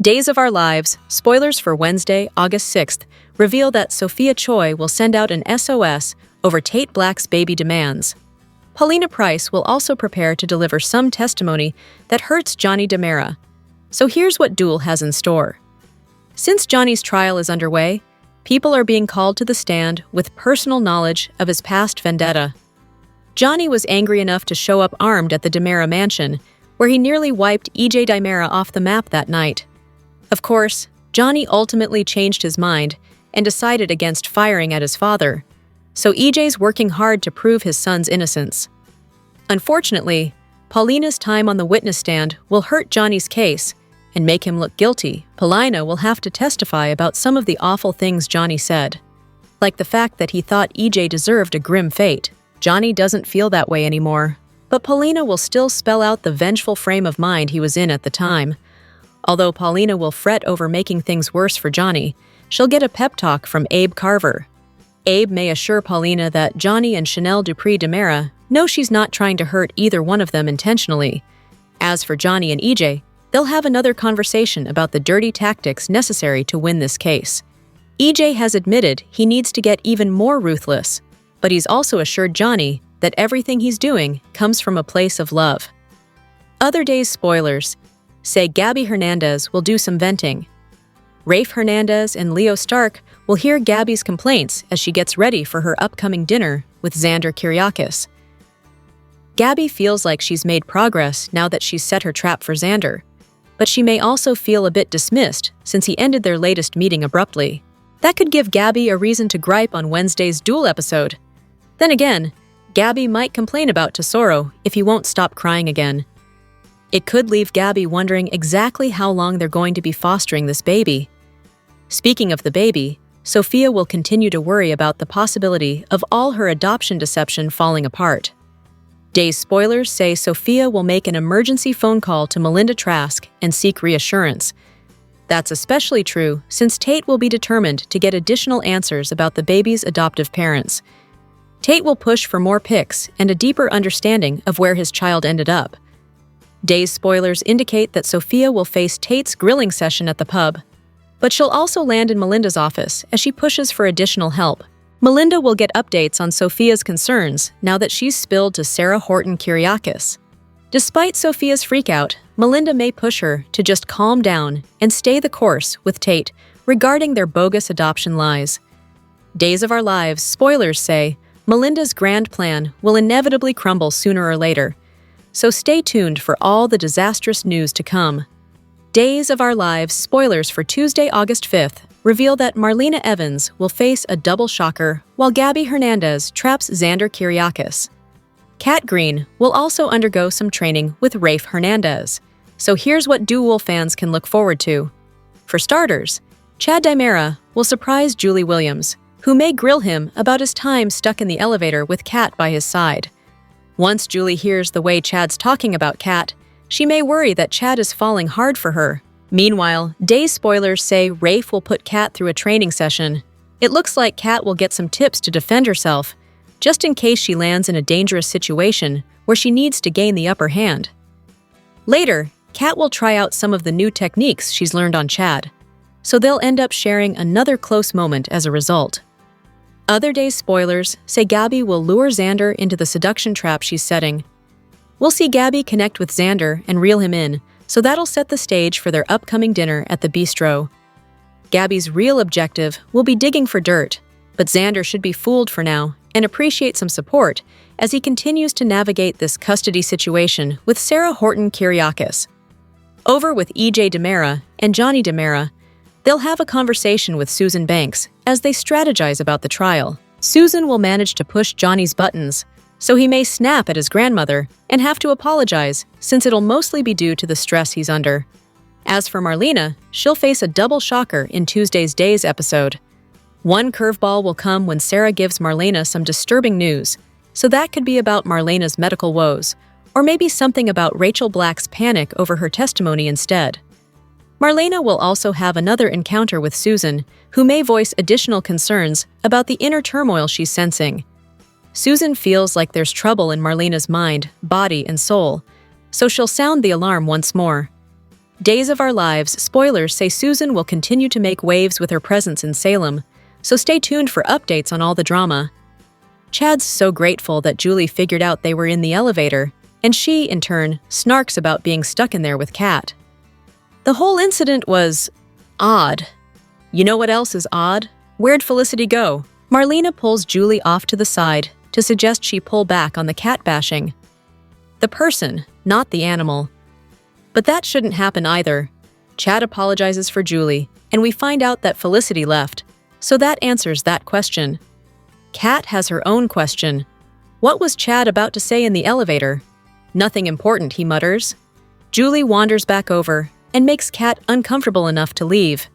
Days of Our Lives, spoilers for Wednesday, August 6th, reveal that Sophia Choi will send out an SOS over Tate Black's baby demands. Paulina Price will also prepare to deliver some testimony that hurts Johnny DiMera. So here's what Duel has in store. Since Johnny's trial is underway, people are being called to the stand with personal knowledge of his past vendetta. Johnny was angry enough to show up armed at the DiMera mansion, where he nearly wiped EJ DiMera off the map that night. Of course, Johnny ultimately changed his mind and decided against firing at his father, so EJ's working hard to prove his son's innocence. Unfortunately, Paulina's time on the witness stand will hurt Johnny's case and make him look guilty. Paulina will have to testify about some of the awful things Johnny said, like the fact that he thought EJ deserved a grim fate. Johnny doesn't feel that way anymore, but Paulina will still spell out the vengeful frame of mind he was in at the time. Although Paulina will fret over making things worse for Johnny, she'll get a pep talk from Abe Carver. Abe may assure Paulina that Johnny and Chanel Dupree DiMera know she's not trying to hurt either one of them intentionally. As for Johnny and EJ, they'll have another conversation about the dirty tactics necessary to win this case. EJ has admitted he needs to get even more ruthless, but he's also assured Johnny that everything he's doing comes from a place of love. Other days' spoilers say Gabi Hernandez will do some venting. Rafe Hernandez and Leo Stark will hear Gabi's complaints as she gets ready for her upcoming dinner with Xander Kyriakis. Gabi feels like she's made progress now that she's set her trap for Xander, but she may also feel a bit dismissed since he ended their latest meeting abruptly. That could give Gabi a reason to gripe on Wednesday's Duel episode. Then again, Gabi might complain about Tesoro if he won't stop crying again. It could leave Gabi wondering exactly how long they're going to be fostering this baby. Speaking of the baby, Sophia will continue to worry about the possibility of all her adoption deception falling apart. Days spoilers say Sophia will make an emergency phone call to Melinda Trask and seek reassurance. That's especially true since Tate will be determined to get additional answers about the baby's adoptive parents. Tate will push for more pics and a deeper understanding of where his child ended up. Days spoilers indicate that Sophia will face Tate's grilling session at the pub, but she'll also land in Melinda's office as she pushes for additional help. Melinda will get updates on Sophia's concerns now that she's spilled to Sarah Horton Kyriakis. Despite Sophia's freakout, Melinda may push her to just calm down and stay the course with Tate regarding their bogus adoption lies. Days of Our Lives spoilers say Melinda's grand plan will inevitably crumble sooner or later, so stay tuned for all the disastrous news to come. Days of Our Lives spoilers for Tuesday, August 5th reveal that Marlena Evans will face a double shocker while Gabi Hernandez traps Xander Kyriakis. Kat Green will also undergo some training with Rafe Hernandez, so here's what Duel fans can look forward to. For starters, Chad DiMera will surprise Julie Williams, who may grill him about his time stuck in the elevator with Kat by his side. Once Julie hears the way Chad's talking about Kat, she may worry that Chad is falling hard for her. Meanwhile, Days spoilers say Rafe will put Kat through a training session. It looks like Kat will get some tips to defend herself, just in case she lands in a dangerous situation where she needs to gain the upper hand. Later, Kat will try out some of the new techniques she's learned on Chad, so they'll end up sharing another close moment as a result. Other Days spoilers say Gabi will lure Xander into the seduction trap she's setting. We'll see Gabi connect with Xander and reel him in, so that'll set the stage for their upcoming dinner at the bistro. Gabi's real objective will be digging for dirt, but Xander should be fooled for now and appreciate some support as he continues to navigate this custody situation with Sarah Horton Kyriakis. Over with EJ DiMera and Johnny DiMera, they'll have a conversation with Susan Banks as they strategize about the trial. Susan will manage to push Johnny's buttons, so he may snap at his grandmother and have to apologize since it'll mostly be due to the stress he's under. As for Marlena, she'll face a double shocker in Tuesday's Days episode. One curveball will come when Sarah gives Marlena some disturbing news, so that could be about Marlena's medical woes, or maybe something about Rachel Black's panic over her testimony instead. Marlena will also have another encounter with Susan, who may voice additional concerns about the inner turmoil she's sensing. Susan feels like there's trouble in Marlena's mind, body, and soul, so she'll sound the alarm once more. Days of Our Lives spoilers say Susan will continue to make waves with her presence in Salem, so stay tuned for updates on all the drama. Chad's so grateful that Julie figured out they were in the elevator, and she, in turn, snarks about being stuck in there with Kat. The whole incident was odd. You know what else is odd? Where'd Felicity go? Marlena pulls Julie off to the side to suggest she pull back on the cat bashing. The person, not the animal. But that shouldn't happen either. Chad apologizes for Julie, and we find out that Felicity left, so that answers that question. Kat has her own question. What was Chad about to say in the elevator? Nothing important, he mutters. Julie wanders back over and makes Kat uncomfortable enough to leave.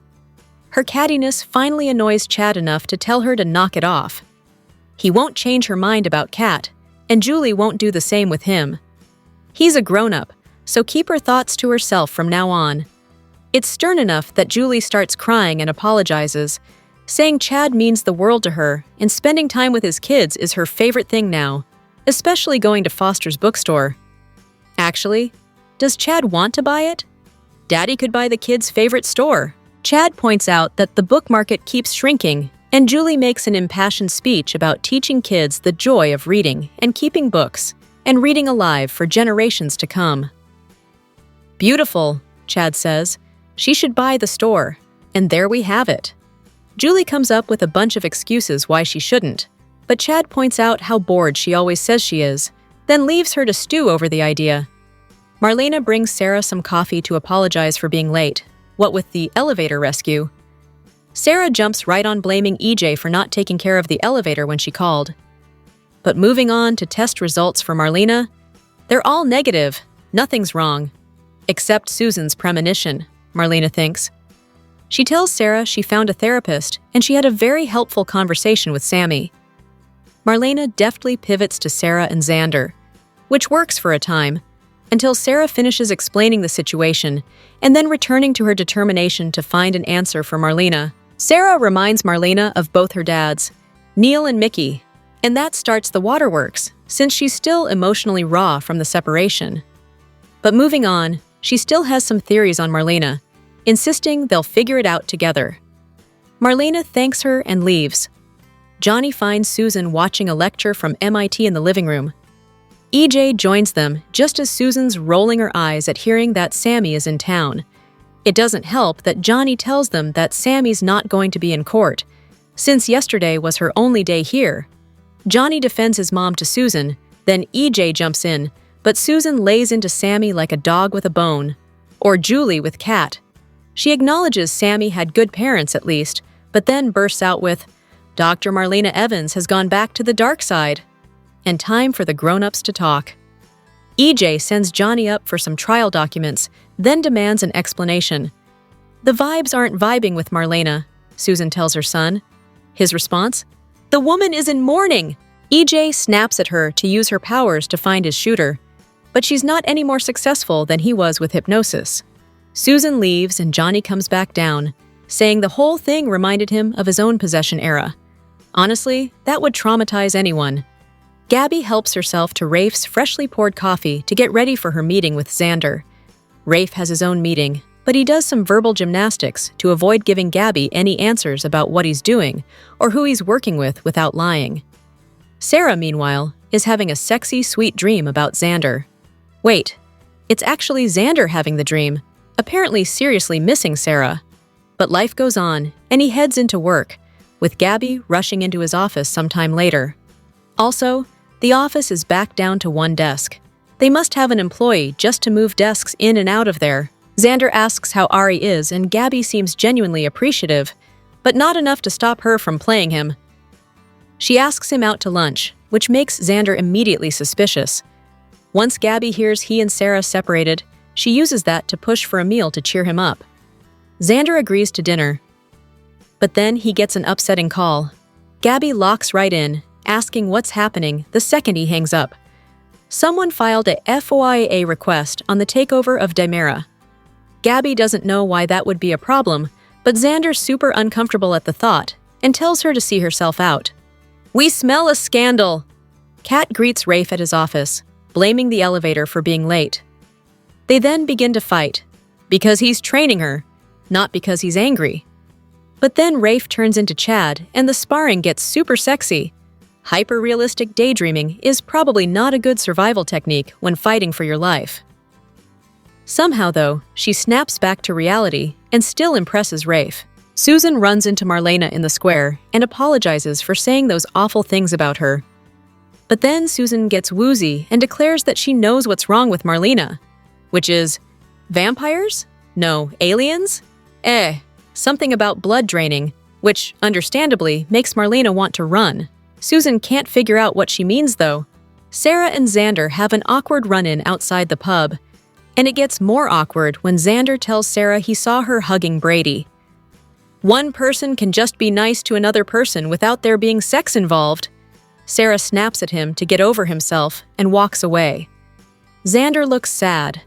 Her cattiness finally annoys Chad enough to tell her to knock it off. He won't change her mind about Kat, and Julie won't do the same with him. He's a grown-up, so keep her thoughts to herself from now on. It's stern enough that Julie starts crying and apologizes, saying Chad means the world to her and spending time with his kids is her favorite thing now, especially going to Foster's bookstore. Actually, does Chad want to buy it? Daddy could buy the kids' favorite store. Chad points out that the book market keeps shrinking, and Julie makes an impassioned speech about teaching kids the joy of reading and keeping books, and reading alive for generations to come. Beautiful, Chad says. She should buy the store. And there we have it. Julie comes up with a bunch of excuses why she shouldn't, but Chad points out how bored she always says she is, then leaves her to stew over the idea. Marlena brings Sarah some coffee to apologize for being late, what with the elevator rescue. Sarah jumps right on blaming EJ for not taking care of the elevator when she called. But moving on to test results for Marlena, they're all negative, nothing's wrong. Except Susan's premonition, Marlena thinks. She tells Sarah she found a therapist and she had a very helpful conversation with Sammy. Marlena deftly pivots to Sarah and Xander, which works for a time, until Sarah finishes explaining the situation and then returning to her determination to find an answer for Marlena. Sarah reminds Marlena of both her dads, Neil and Mickey, and that starts the waterworks, since she's still emotionally raw from the separation. But moving on, she still has some theories on Marlena, insisting they'll figure it out together. Marlena thanks her and leaves. Johnny finds Susan watching a lecture from MIT in the living room. EJ joins them just as Susan's rolling her eyes at hearing that Sammy is in town. It doesn't help that Johnny tells them that Sammy's not going to be in court, since yesterday was her only day here. Johnny defends his mom to Susan, then EJ jumps in, but Susan lays into Sammy like a dog with a bone, or Julie with Kat. She acknowledges Sammy had good parents at least, but then bursts out with, Dr. Marlena Evans has gone back to the dark side. And time for the grown-ups to talk. EJ sends Johnny up for some trial documents, then demands an explanation. The vibes aren't vibing with Marlena, Susan tells her son. His response? The woman is in mourning! EJ snaps at her to use her powers to find his shooter, but she's not any more successful than he was with hypnosis. Susan leaves and Johnny comes back down, saying the whole thing reminded him of his own possession era. Honestly, that would traumatize anyone. Gabi helps herself to Rafe's freshly poured coffee to get ready for her meeting with Xander. Rafe has his own meeting, but he does some verbal gymnastics to avoid giving Gabi any answers about what he's doing or who he's working with without lying. Sarah, meanwhile, is having a sexy, sweet dream about Xander. Wait, it's actually Xander having the dream, apparently seriously missing Sarah. But life goes on, and he heads into work, with Gabi rushing into his office sometime later. Also, the office is back down to one desk. They must have an employee just to move desks in and out of there. Xander asks how Ari is, and Gabi seems genuinely appreciative, but not enough to stop her from playing him. She asks him out to lunch, which makes Xander immediately suspicious. Once Gabi hears he and Sarah separated, she uses that to push for a meal to cheer him up. Xander agrees to dinner. But then he gets an upsetting call. Gabi locks right in, asking what's happening the second he hangs up. Someone filed a FOIA request on the takeover of Dimera. Gabi doesn't know why that would be a problem, but Xander's super uncomfortable at the thought and tells her to see herself out. We smell a scandal! Kat greets Rafe at his office, blaming the elevator for being late. They then begin to fight, Because he's training her, not because he's angry. But then Rafe turns into Chad, and the sparring gets super sexy. Hyper-realistic daydreaming is probably not a good survival technique when fighting for your life. Somehow, though, she snaps back to reality and still impresses Rafe. Susan runs into Marlena in the square and apologizes for saying those awful things about her. But then Susan gets woozy and declares that she knows what's wrong with Marlena, which is, vampires? No, aliens? Something about blood draining, which, understandably, makes Marlena want to run. Susan can't figure out what she means, though. Sarah and Xander have an awkward run-in outside the pub, and it gets more awkward when Xander tells Sarah he saw her hugging Brady. One person can just be nice to another person without there being sex involved. Sarah snaps at him to get over himself and walks away. Xander looks sad.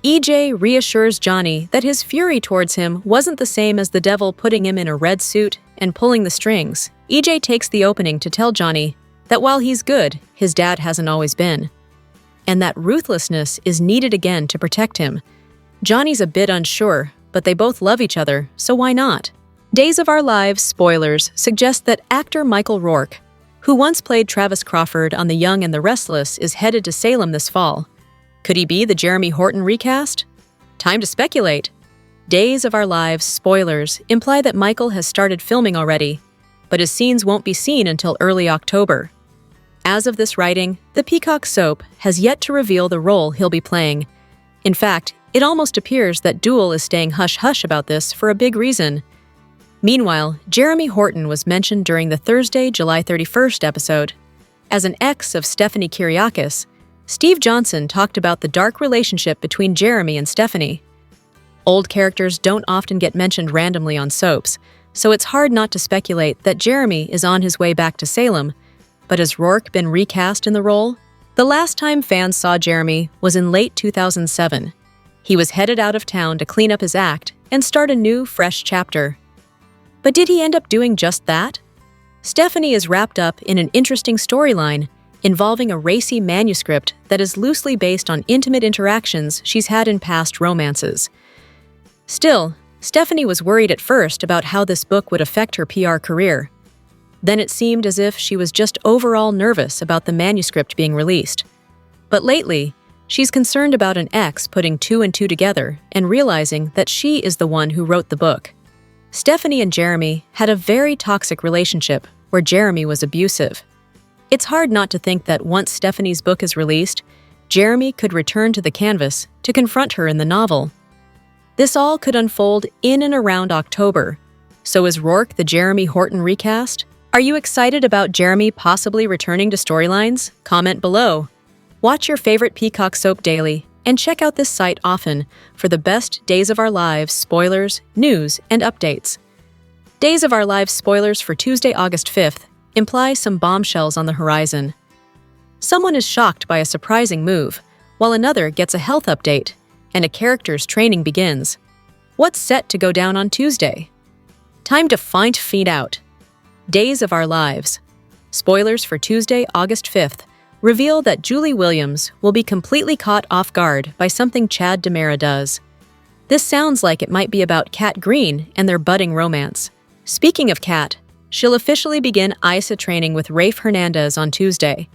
EJ reassures Johnny that his fury towards him wasn't the same as the devil putting him in a red suit and pulling the strings. EJ takes the opening to tell Johnny that while he's good, his dad hasn't always been, and that ruthlessness is needed again to protect him. Johnny's a bit unsure, but they both love each other, so why not? Days of Our Lives spoilers suggest that actor Michael Rourke, who once played Travis Crawford on The Young and the Restless, is headed to Salem this fall. Could he be the Jeremy Horton recast? Time to speculate. Days of Our Lives spoilers imply that Michael has started filming already, but his scenes won't be seen until early October. As of this writing, the Peacock soap has yet to reveal the role he'll be playing. In fact, it almost appears that Duel is staying hush-hush about this for a big reason. Meanwhile, Jeremy Horton was mentioned during the Thursday, July 31st episode. As an ex of Stephanie Kyriakis, Steve Johnson talked about the dark relationship between Jeremy and Stephanie. Old characters don't often get mentioned randomly on soaps, so it's hard not to speculate that Jeremy is on his way back to Salem. But has Rourke been recast in the role? The last time fans saw Jeremy was in late 2007. He was headed out of town to clean up his act and start a new, fresh chapter. But did he end up doing just that? Stephanie is wrapped up in an interesting storyline involving a racy manuscript that is loosely based on intimate interactions she's had in past romances. Still, Stephanie was worried at first about how this book would affect her PR career. Then it seemed as if she was just overall nervous about the manuscript being released. But lately, she's concerned about an ex putting two and two together and realizing that she is the one who wrote the book. Stephanie and Jeremy had a very toxic relationship where Jeremy was abusive. It's hard not to think that once Stephanie's book is released, Jeremy could return to the canvas to confront her in the novel. This all could unfold in and around October. So is Rourke the Jeremy Horton recast? Are you excited about Jeremy possibly returning to storylines? Comment below. Watch your favorite Peacock soap daily and check out this site often for the best Days of Our Lives spoilers, news, and updates. Days of Our Lives spoilers for Tuesday, August 5th imply some bombshells on the horizon. Someone is shocked by a surprising move, while another gets a health update, and a character's training begins. What's set to go down on Tuesday? Time to find out. Days of Our Lives. Spoilers for Tuesday, August 5th reveal that Julie Williams will be completely caught off guard by something Chad DiMera does. This sounds like it might be about Kat Green and their budding romance. Speaking of Kat, she'll officially begin ISA training with Rafe Hernandez on Tuesday.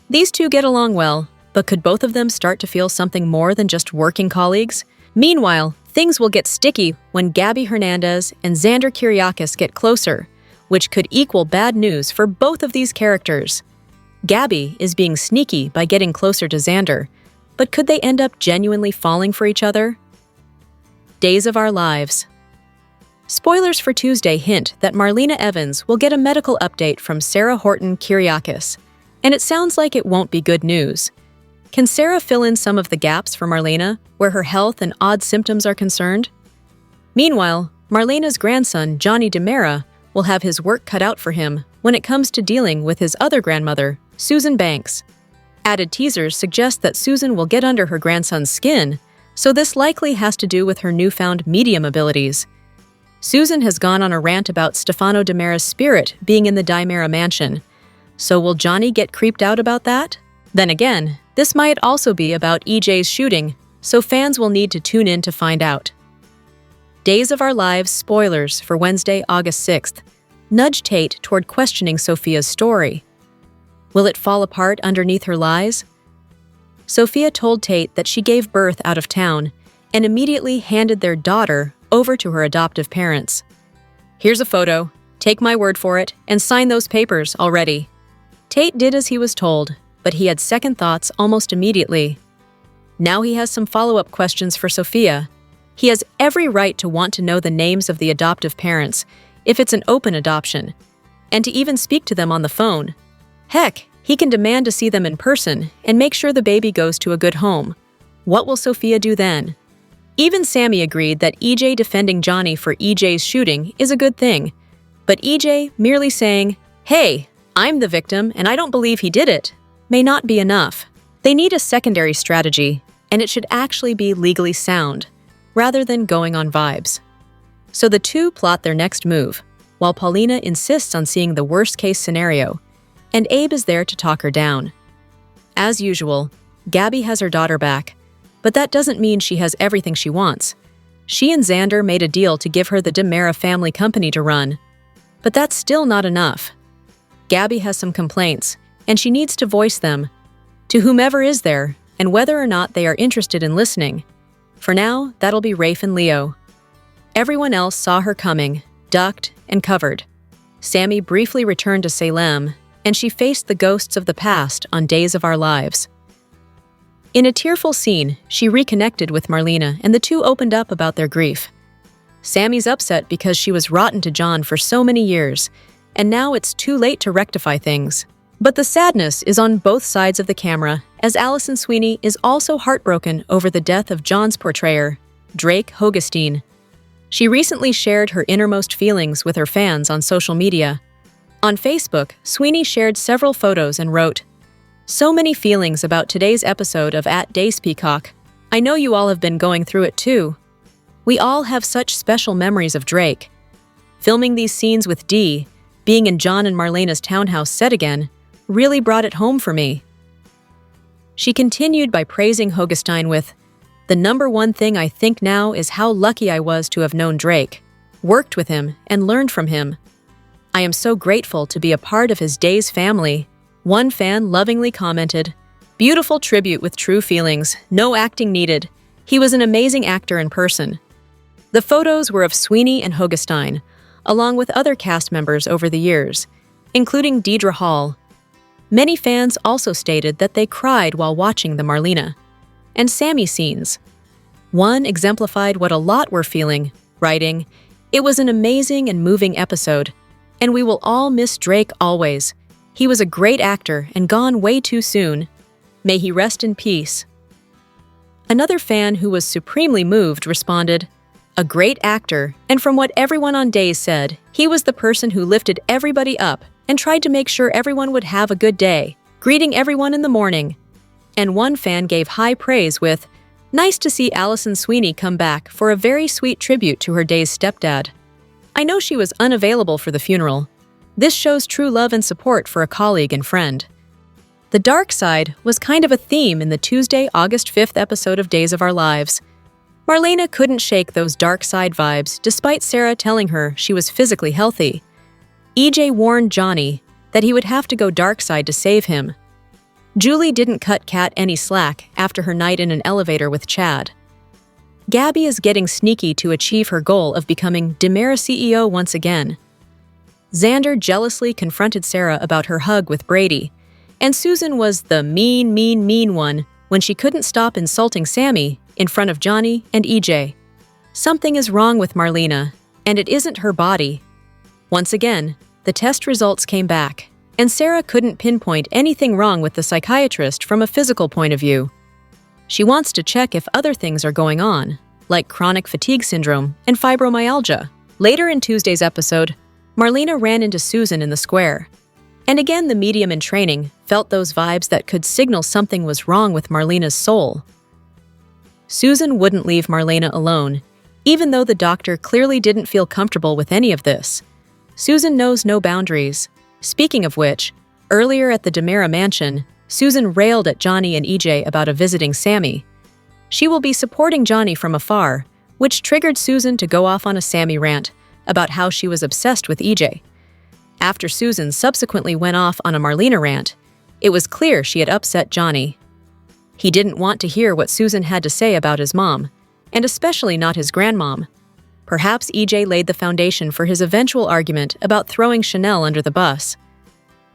These two get along well, but could both of them start to feel something more than just working colleagues? Meanwhile, things will get sticky when Gabi Hernandez and Xander Kyriakis get closer, which could equal bad news for both of these characters. Gabi is being sneaky by getting closer to Xander, but could they end up genuinely falling for each other? Days of Our Lives. Spoilers for Tuesday hint that Marlena Evans will get a medical update from Sarah Horton Kyriakis, and it sounds like it won't be good news. Can Sarah fill in some of the gaps for Marlena, where her health and odd symptoms are concerned? Meanwhile, Marlena's grandson, Johnny DiMera, will have his work cut out for him when it comes to dealing with his other grandmother, Susan Banks. Added teasers suggest that Susan will get under her grandson's skin, so this likely has to do with her newfound medium abilities. Susan has gone on a rant about Stefano DiMera's spirit being in the DiMera mansion. So will Johnny get creeped out about that? Then again, this might also be about EJ's shooting, so fans will need to tune in to find out. Days of Our Lives spoilers for Wednesday, August 6th nudge Tate toward questioning Sophia's story. Will it fall apart underneath her lies? Sophia told Tate that she gave birth out of town and immediately handed their daughter over to her adoptive parents. "Here's a photo. Take my word for it and sign those papers already." Tate did as he was told, but he had second thoughts almost immediately. Now he has some follow-up questions for Sophia. He has every right to want to know the names of the adoptive parents if it's an open adoption, and to even speak to them on the phone. Heck, he can demand to see them in person and make sure the baby goes to a good home. What will Sophia do then? Even Sammy agreed that EJ defending Johnny for EJ's shooting is a good thing, but EJ merely saying, "Hey, I'm the victim and I don't believe he did it," may not be enough. They need a secondary strategy, and it should actually be legally sound, rather than going on vibes. So the two plot their next move, while Paulina insists on seeing the worst-case scenario, and Abe is there to talk her down. As usual, Gabi has her daughter back, but that doesn't mean she has everything she wants. She and Xander made a deal to give her the DiMera family company to run, but that's still not enough. Gabi has some complaints, and she needs to voice them to whomever is there, and whether or not they are interested in listening. For now, that'll be Rafe and Leo. Everyone else saw her coming, ducked, and covered. Sammy briefly returned to Salem, and she faced the ghosts of the past on Days of Our Lives. In a tearful scene, she reconnected with Marlena, and the two opened up about their grief. Sammy's upset because she was rotten to John for so many years, and now it's too late to rectify things. But the sadness is on both sides of the camera, as Allison Sweeney is also heartbroken over the death of John's portrayer, Drake Hogestyn. She recently shared her innermost feelings with her fans on social media. On Facebook, Sweeney shared several photos and wrote, "So many feelings about today's episode of @DaysPeacock. I know you all have been going through it too. We all have such special memories of Drake. Filming these scenes with Dee, being in John and Marlena's townhouse set again, really brought it home for me." She continued by praising Hogestyn with, "The number one thing I think now is how lucky I was to have known Drake, worked with him, and learned from him. I am so grateful to be a part of his Days family." One fan lovingly commented, "Beautiful tribute with true feelings, no acting needed. He was an amazing actor in person." The photos were of Sweeney and Hogestyn, along with other cast members over the years, including Deidre Hall. Many fans also stated that they cried while watching the Marlena and Sammy scenes. One exemplified what a lot were feeling, writing, "It was an amazing and moving episode, and we will all miss Drake always. He was a great actor and gone way too soon. May he rest in peace." Another fan who was supremely moved responded, "A great actor, and from what everyone on Days said, he was the person who lifted everybody up and tried to make sure everyone would have a good day, greeting everyone in the morning." And one fan gave high praise with, "Nice to see Allison Sweeney come back for a very sweet tribute to her Days stepdad. I know she was unavailable for the funeral. This shows true love and support for a colleague and friend." The dark side was kind of a theme in the Tuesday, August 5th episode of Days of Our Lives. Marlena couldn't shake those dark side vibes despite Sarah telling her she was physically healthy. EJ warned Johnny that he would have to go dark side to save him. Julie didn't cut Kat any slack after her night in an elevator with Chad. Gabi is getting sneaky to achieve her goal of becoming DiMera CEO once again. Xander jealously confronted Sarah about her hug with Brady, and Susan was the mean one when she couldn't stop insulting Sammy in front of Johnny and EJ. Something is wrong with Marlena, and it isn't her body. Once again, the test results came back, and Sarah couldn't pinpoint anything wrong with the psychiatrist from a physical point of view. She wants to check if other things are going on, like chronic fatigue syndrome and fibromyalgia. Later in Tuesday's episode, Marlena ran into Susan in the square. And again, the medium in training felt those vibes that could signal something was wrong with Marlena's soul. Susan wouldn't leave Marlena alone, even though the doctor clearly didn't feel comfortable with any of this. Susan knows no boundaries. Speaking of which, earlier at the DiMera mansion, Susan railed at Johnny and EJ about a visiting Sammy. she will be supporting Johnny from afar, which triggered Susan to go off on a Sammy rant about how she was obsessed with EJ. After Susan subsequently went off on a Marlena rant, it was clear she had upset Johnny. He didn't want to hear what Susan had to say about his mom, and especially not his grandmom. Perhaps EJ laid the foundation for his eventual argument about throwing Chanel under the bus.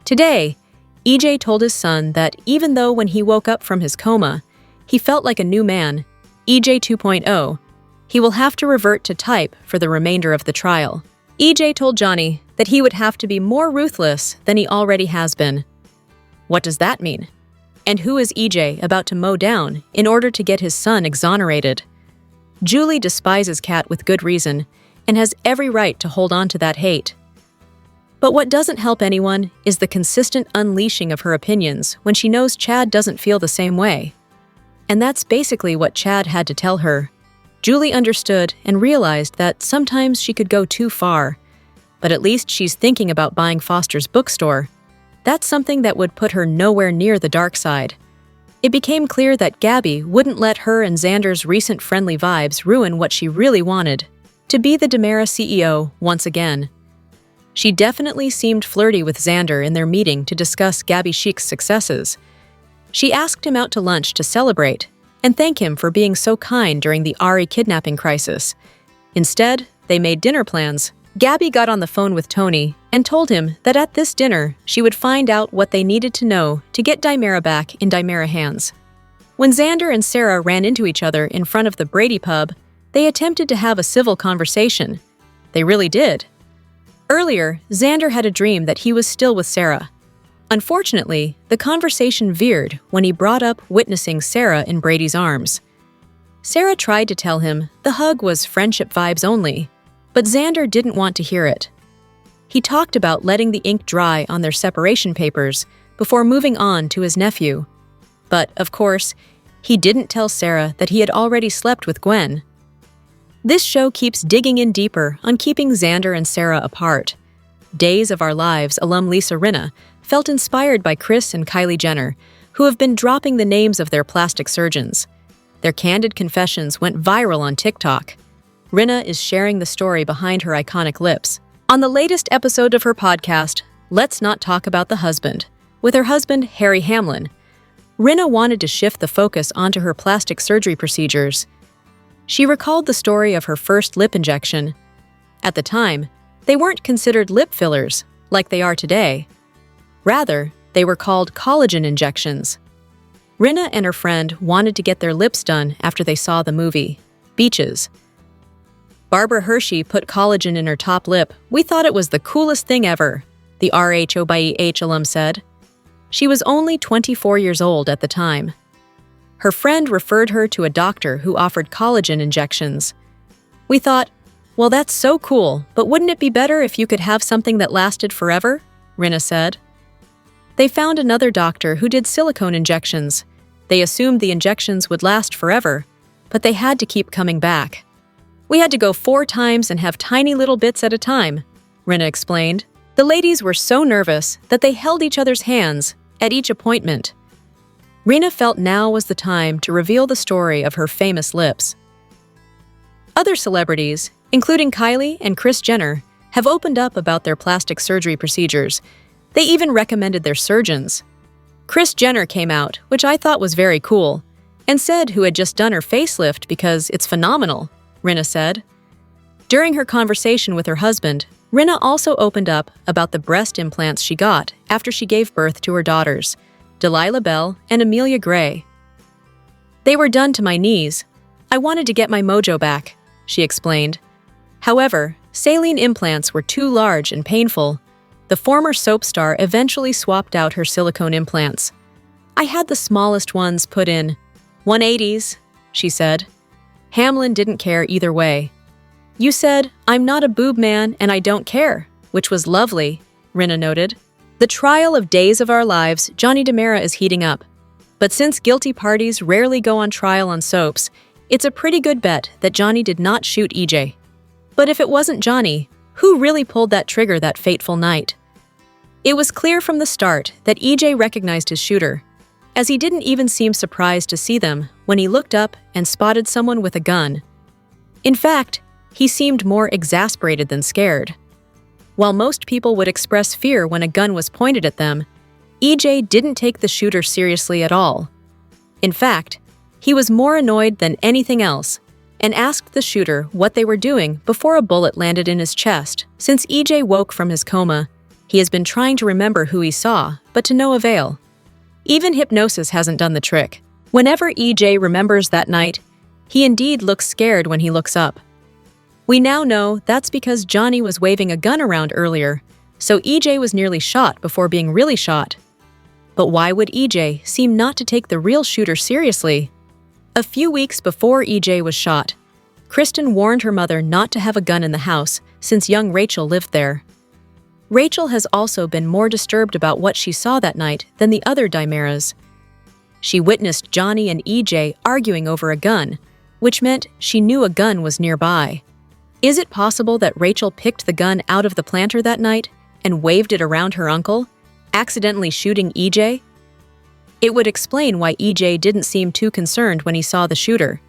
Today, EJ told his son that even though when he woke up from his coma, he felt like a new man, EJ 2.0, he will have to revert to type for the remainder of the trial. EJ told Johnny that he would have to be more ruthless than he already has been. What does that mean? And who is EJ about to mow down in order to get his son exonerated? Julie despises Kat with good reason and has every right to hold on to that hate. But what doesn't help anyone is the consistent unleashing of her opinions when she knows Chad doesn't feel the same way. And that's basically what Chad had to tell her. Julie understood and realized that sometimes she could go too far, but at least she's thinking about buying Foster's bookstore. That's something that would put her nowhere near the dark side. It became clear that Gabi wouldn't let her and Xander's recent friendly vibes ruin what she really wanted, to be the DiMera CEO once again. She definitely seemed flirty with Xander in their meeting to discuss Gabi Chic's successes. She asked him out to lunch to celebrate and thank him for being so kind during the Ari kidnapping crisis. Instead, they made dinner plans. Gabi got on the phone with Tony and told him that at this dinner, she would find out what they needed to know to get DiMera back in DiMera hands. When Xander and Sarah ran into each other in front of the Brady pub, they attempted to have a civil conversation. They really did. Earlier, Xander had a dream that he was still with Sarah. Unfortunately, the conversation veered when he brought up witnessing Sarah in Brady's arms. Sarah tried to tell him the hug was friendship vibes only, but Xander didn't want to hear it. He talked about letting the ink dry on their separation papers before moving on to his nephew. But, of course, he didn't tell Sarah that he had already slept with Gwen. This show keeps digging in deeper on keeping Xander and Sarah apart. Days of Our Lives alum Lisa Rinna felt inspired by Kris and Kylie Jenner, who have been dropping the names of their plastic surgeons. Their candid confessions went viral on TikTok. Rinna is sharing the story behind her iconic lips. On the latest episode of her podcast, Let's Not Talk About the Husband, with her husband, Harry Hamlin, Rinna wanted to shift the focus onto her plastic surgery procedures. She recalled the story of her first lip injection. At the time, they weren't considered lip fillers, like they are today. Rather, they were called collagen injections. Rinna and her friend wanted to get their lips done after they saw the movie, Beaches. Barbara Hershey put collagen in her top lip. We thought it was the coolest thing ever, the RHO/EH alum said. She was only 24 years old at the time. Her friend referred her to a doctor who offered collagen injections. We thought, well, that's so cool, but wouldn't it be better if you could have something that lasted forever? Rinna said. They found another doctor who did silicone injections. They assumed the injections would last forever, but they had to keep coming back. We had to go 4 times and have tiny little bits at a time, Rinna explained. The ladies were so nervous that they held each other's hands at each appointment. Rinna felt now was the time to reveal the story of her famous lips. Other celebrities, including Kylie and Kris Jenner, have opened up about their plastic surgery procedures. They even recommended their surgeons. Kris Jenner came out, which I thought was very cool, and said who had just done her facelift because it's phenomenal, Rinna said. During her conversation with her husband, Rinna also opened up about the breast implants she got after she gave birth to her daughters, Delilah Bell and Amelia Gray. They were done to my knees. I wanted to get my mojo back, she explained. However, saline implants were too large and painful. The former soap star eventually swapped out her silicone implants. I had the smallest ones put in. 180s, she said. Hamlin didn't care either way. You said, I'm not a boob man and I don't care, which was lovely, Rinna noted. The trial of Days of Our Lives, Johnny DiMera is heating up. But since guilty parties rarely go on trial on soaps, it's a pretty good bet that Johnny did not shoot EJ. But if it wasn't Johnny, who really pulled that trigger that fateful night? It was clear from the start that EJ recognized his shooter. as he didn't even seem surprised to see them when he looked up and spotted someone with a gun. In fact, he seemed more exasperated than scared. While most people would express fear when a gun was pointed at them, EJ didn't take the shooter seriously at all. In fact, he was more annoyed than anything else and asked the shooter what they were doing before a bullet landed in his chest. Since EJ woke from his coma, he has been trying to remember who he saw, but to no avail. Even hypnosis hasn't done the trick. Whenever EJ remembers that night, he indeed looks scared when he looks up. We now know that's because Johnny was waving a gun around earlier, so EJ was nearly shot before being really shot. But why would EJ seem not to take the real shooter seriously? A few weeks before EJ was shot, Kristen warned her mother not to have a gun in the house since young Rachel lived there. Rachel has also been more disturbed about what she saw that night than the other Dimeras. She witnessed Johnny and EJ arguing over a gun, which meant she knew a gun was nearby. Is it possible that Rachel picked the gun out of the planter that night and waved it around her uncle, accidentally shooting EJ? It would explain why EJ didn't seem too concerned when he saw the shooter.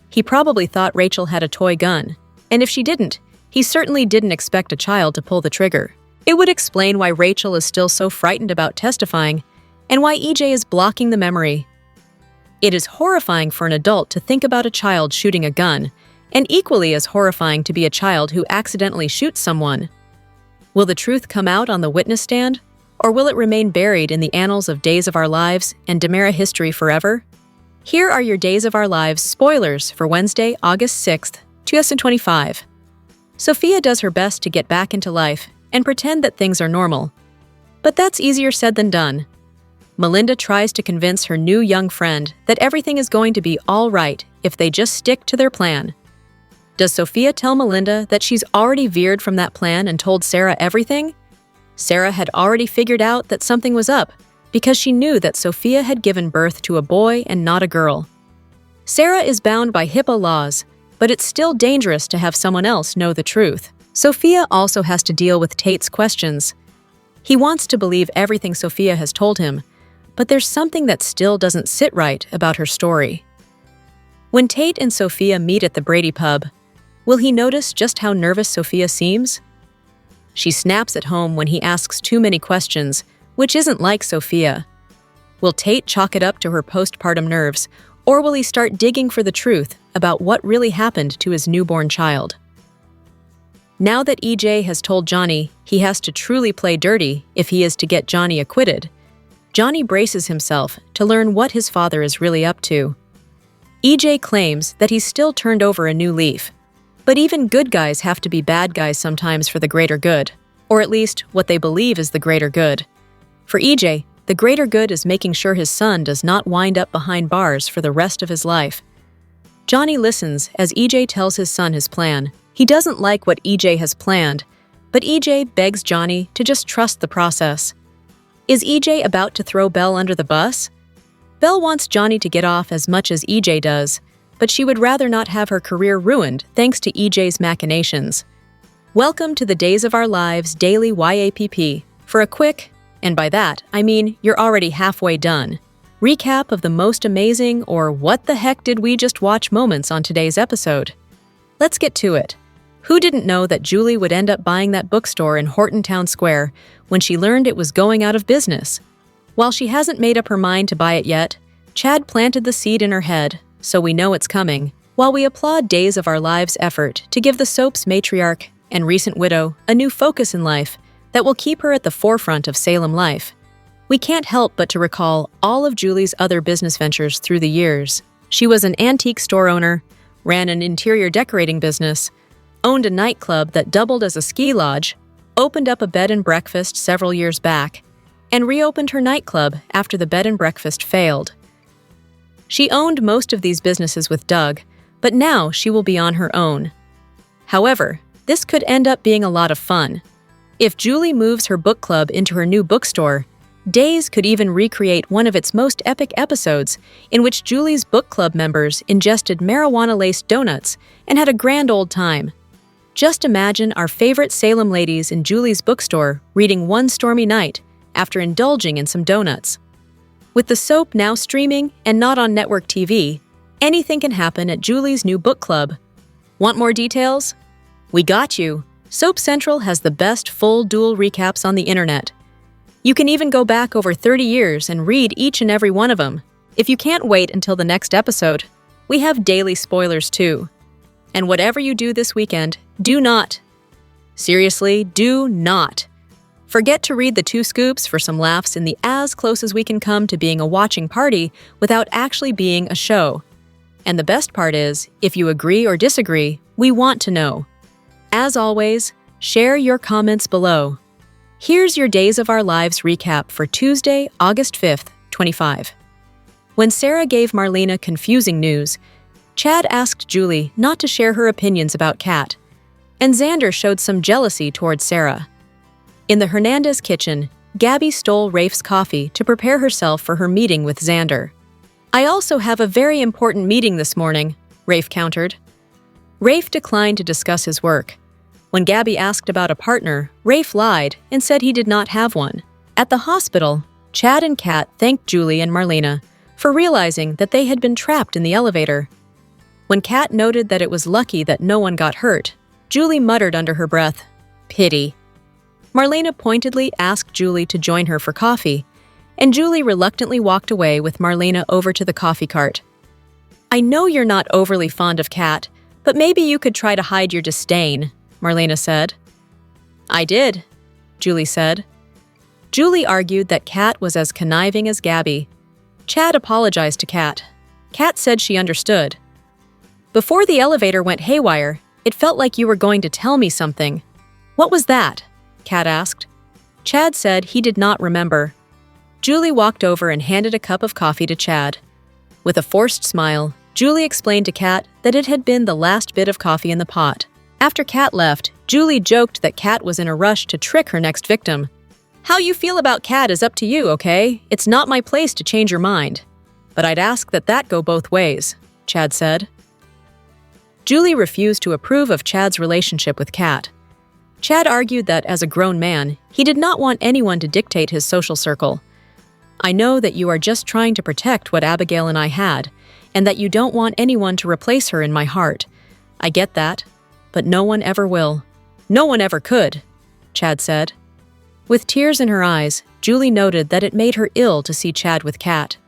He probably thought Rachel had a toy gun, and if she didn't, he certainly didn't expect a child to pull the trigger. It would explain why Rachel is still so frightened about testifying and why EJ is blocking the memory. It is horrifying for an adult to think about a child shooting a gun, and equally as horrifying to be a child who accidentally shoots someone. Will the truth come out on the witness stand, or will it remain buried in the annals of Days of Our Lives and Dimera history forever? Here are your Days of Our Lives spoilers for Wednesday, August 6th, 2025. Sophia does her best to get back into life and pretend that things are normal. But that's easier said than done. Melinda tries to convince her new young friend that everything is going to be all right if they just stick to their plan. Does Sophia tell Melinda that she's already veered from that plan and told Sarah everything? Sarah had already figured out that something was up because she knew that Sophia had given birth to a boy and not a girl. Sarah is bound by HIPAA laws, but it's still dangerous to have someone else know the truth. Sophia also has to deal with Tate's questions. He wants to believe everything Sophia has told him, but there's something that still doesn't sit right about her story. When Tate and Sophia meet at the Brady pub, will he notice just how nervous Sophia seems? She snaps at home when he asks too many questions, which isn't like Sophia. Will Tate chalk it up to her postpartum nerves, or will he start digging for the truth about what really happened to his newborn child? Now that EJ has told Johnny he has to truly play dirty if he is to get Johnny acquitted, Johnny braces himself to learn what his father is really up to. EJ claims that he's still turned over a new leaf. But even good guys have to be bad guys sometimes for the greater good, or at least what they believe is the greater good. For EJ, the greater good is making sure his son does not wind up behind bars for the rest of his life. Johnny listens as EJ tells his son his plan. He doesn't like what EJ has planned, but EJ begs Johnny to just trust the process. Is EJ about to throw Belle under the bus? Belle wants Johnny to get off as much as EJ does, but she would rather not have her career ruined thanks to EJ's machinations. Welcome to the Days of Our Lives Daily YAPP for a quick, and by that, I mean you're already halfway done, recap of the most amazing or what the heck did we just watch moments on today's episode. Let's get to it. Who didn't know that Julie would end up buying that bookstore in Horton Town Square when she learned it was going out of business? While she hasn't made up her mind to buy it yet, Chad planted the seed in her head, so we know it's coming, while we applaud Days of Our Lives' effort to give the soap's matriarch and recent widow a new focus in life that will keep her at the forefront of Salem life. We can't help but to recall all of Julie's other business ventures through the years. She was an antique store owner, ran an interior decorating business, owned a nightclub that doubled as a ski lodge, opened up a bed and breakfast several years back, and reopened her nightclub after the bed and breakfast failed. She owned most of these businesses with Doug, but now she will be on her own. However, this could end up being a lot of fun. If Julie moves her book club into her new bookstore, Days could even recreate one of its most epic episodes in which Julie's book club members ingested marijuana-laced donuts and had a grand old time. Just imagine our favorite Salem ladies in Julie's bookstore reading one stormy night after indulging in some donuts. With the soap now streaming and not on network TV, anything can happen at Julie's new book club. Want more details? We got you! Soap Central has the best full dual recaps on the internet. You can even go back over 30 years and read each and every one of them. If you can't wait until the next episode, we have daily spoilers too. And whatever you do this weekend, do not. Seriously, do not. Forget to read the 2 scoops for some laughs in the as close as we can come to being a watching party without actually being a show. And the best part is, if you agree or disagree, we want to know. As always, share your comments below. Here's your Days of Our Lives recap for Tuesday, August 5th, 25. When Sarah gave Marlena confusing news, Chad asked Julie not to share her opinions about Kat, and Xander showed some jealousy towards Sarah. In the Hernandez kitchen, Gabi stole Rafe's coffee to prepare herself for her meeting with Xander. I also have a very important meeting this morning, Rafe countered. Rafe declined to discuss his work. When Gabi asked about a partner, Rafe lied and said he did not have one. At the hospital, Chad and Kat thanked Julie and Marlena for realizing that they had been trapped in the elevator. When Kat noted that it was lucky that no one got hurt, Julie muttered under her breath, "Pity." Marlena pointedly asked Julie to join her for coffee, and Julie reluctantly walked away with Marlena over to the coffee cart. "I know you're not overly fond of Kat, but maybe you could try to hide your disdain," Marlena said. "I did," Julie said. Julie argued that Kat was as conniving as Gabi. Chad apologized to Kat. Kat said she understood. "Before the elevator went haywire, it felt like you were going to tell me something." "What was that?" Kat asked. Chad said he did not remember. Julie walked over and handed a cup of coffee to Chad. With a forced smile, Julie explained to Kat that it had been the last bit of coffee in the pot. After Kat left, Julie joked that Kat was in a rush to trick her next victim. "How you feel about Kat is up to you, okay? It's not my place to change your mind. But I'd ask that go both ways," Chad said. Julie refused to approve of Chad's relationship with Kat. Chad argued that as a grown man, he did not want anyone to dictate his social circle. "I know that you are just trying to protect what Abigail and I had, and that you don't want anyone to replace her in my heart. I get that, but no one ever will. No one ever could," Chad said. With tears in her eyes, Julie noted that it made her ill to see Chad with Kat.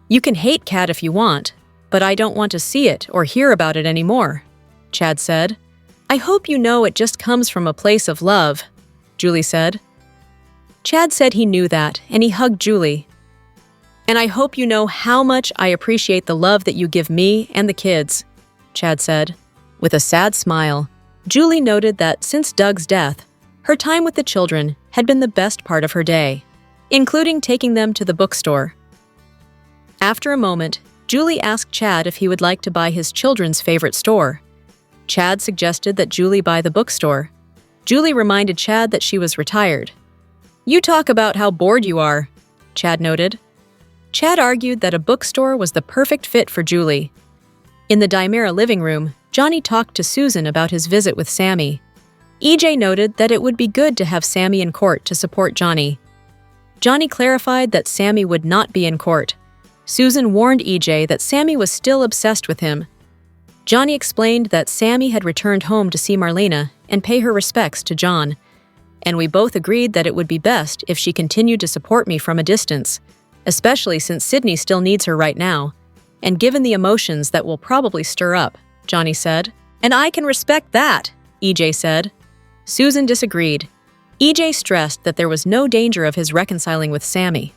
"You can hate Kat if you want, but I don't want to see it or hear about it anymore," Chad said. "I hope you know it just comes from a place of love," Julie said. Chad said he knew that, and he hugged Julie. "And I hope you know how much I appreciate the love that you give me and the kids," Chad said. With a sad smile, Julie noted that since Doug's death, her time with the children had been the best part of her day, including taking them to the bookstore. After a moment, Julie asked Chad if he would like to buy his children's favorite store. Chad suggested that Julie buy the bookstore. Julie reminded Chad that she was retired. "You talk about how bored you are," Chad noted. Chad argued that a bookstore was the perfect fit for Julie. In the Dimera living room, Johnny talked to Susan about his visit with Sammy. EJ noted that it would be good to have Sammy in court to support Johnny. Johnny clarified that Sammy would not be in court. Susan warned EJ that Sammy was still obsessed with him. Johnny explained that Sammy had returned home to see Marlena and pay her respects to John. "And we both agreed that it would be best if she continued to support me from a distance, especially since Sydney still needs her right now, and given the emotions that will probably stir up," Johnny said. "And I can respect that," EJ said. Susan disagreed. EJ stressed that there was no danger of his reconciling with Sammy.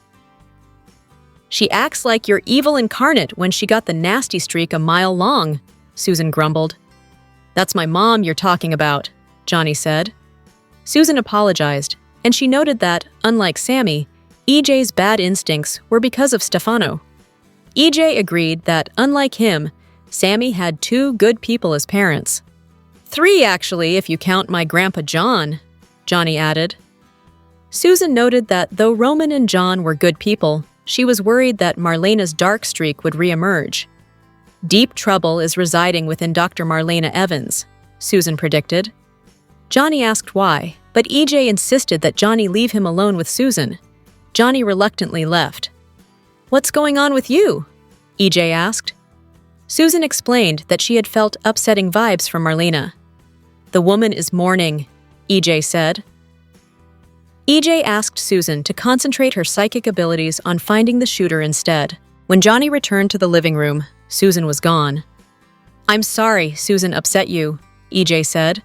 "She acts like you're evil incarnate when she got the nasty streak a mile long," Susan grumbled. "That's my mom you're talking about," Johnny said. Susan apologized, and she noted that, unlike Sammy, EJ's bad instincts were because of Stefano. EJ agreed that, unlike him, Sammy had 2 good people as parents. 3, actually, if you count my Grandpa John, Johnny added. Susan noted that though Roman and John were good people, she was worried that Marlena's dark streak would reemerge. "Deep trouble is residing within Dr. Marlena Evans," Susan predicted. Johnny asked why, but EJ insisted that Johnny leave him alone with Susan. Johnny reluctantly left. "What's going on with you?" EJ asked. Susan explained that she had felt upsetting vibes from Marlena. "The woman is mourning," EJ said. EJ asked Susan to concentrate her psychic abilities on finding the shooter instead. When Johnny returned to the living room, Susan was gone. "I'm sorry Susan upset you," EJ said.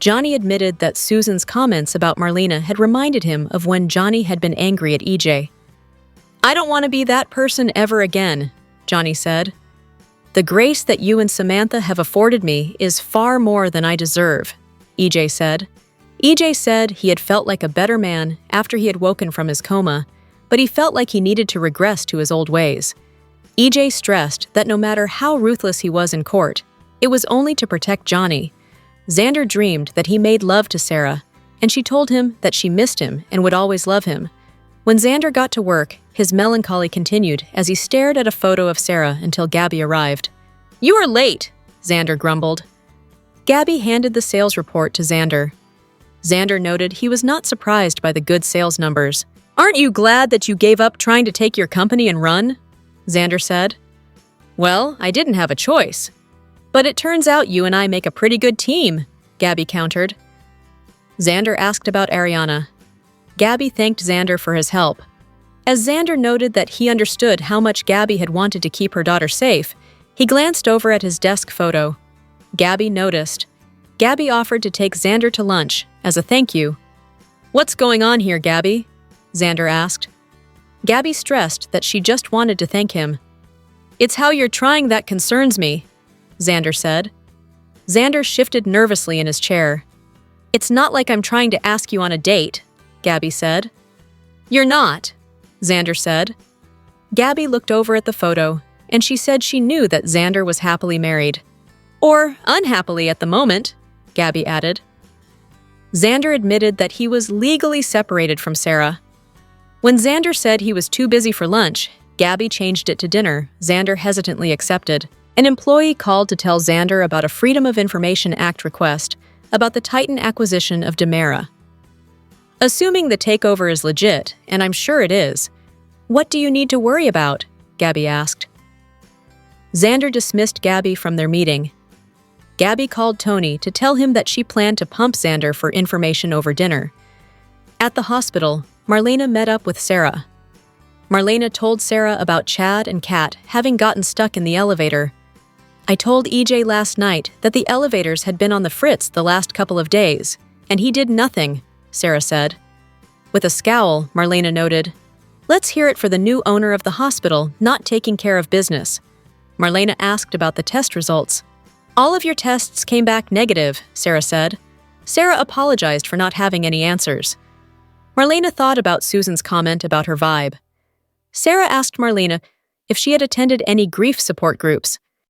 Johnny admitted that Susan's comments about Marlena had reminded him of when Johnny had been angry at EJ. "I don't want to be that person ever again," Johnny said. "The grace that you and Samantha have afforded me is far more than I deserve," EJ said. EJ said he had felt like a better man after he had woken from his coma, but he felt like he needed to regress to his old ways. EJ stressed that no matter how ruthless he was in court, it was only to protect Johnny. Xander dreamed that he made love to Sarah, and she told him that she missed him and would always love him. When Xander got to work, his melancholy continued as he stared at a photo of Sarah until Gabi arrived. "You are late," Xander grumbled. Gabi handed the sales report to Xander. Xander noted he was not surprised by the good sales numbers. "Aren't you glad that you gave up trying to take your company and run?" Xander said. "Well, I didn't have a choice. But it turns out you and I make a pretty good team," Gabi countered. Xander asked about Ariana. Gabi thanked Xander for his help. As Xander noted that he understood how much Gabi had wanted to keep her daughter safe, he glanced over at his desk photo. Gabi noticed. Gabi offered to take Xander to lunch as a thank you. "What's going on here, Gabi?" Xander asked. Gabi stressed that she just wanted to thank him. "It's how you're trying that concerns me," Xander said. Xander shifted nervously in his chair. "It's not like I'm trying to ask you on a date," Gabi said. "You're not," Xander said. Gabi looked over at the photo, and she said she knew that Xander was happily married. "Or unhappily at the moment," Gabi added. Xander admitted that he was legally separated from Sarah. When Xander said he was too busy for lunch, Gabi changed it to dinner. Xander hesitantly accepted. An employee called to tell Xander about a Freedom of Information Act request about the Titan acquisition of Demera. "Assuming the takeover is legit, and I'm sure it is, what do you need to worry about?" Gabi asked. Xander dismissed Gabi from their meeting. Gabi called Tony to tell him that she planned to pump Xander for information over dinner. At the hospital, Marlena met up with Sarah. Marlena told Sarah about Chad and Kat having gotten stuck in the elevator. "I told EJ last night that the elevators had been on the fritz the last couple of days, and he did nothing," Sarah said. With a scowl, Marlena noted, "Let's hear it for the new owner of the hospital not taking care of business." Marlena asked about the test results. "All of your tests came back negative," Sarah said. Sarah apologized for not having any answers. Marlena thought about Susan's comment about her vibe. Sarah asked Marlena if she had attended any grief support groups.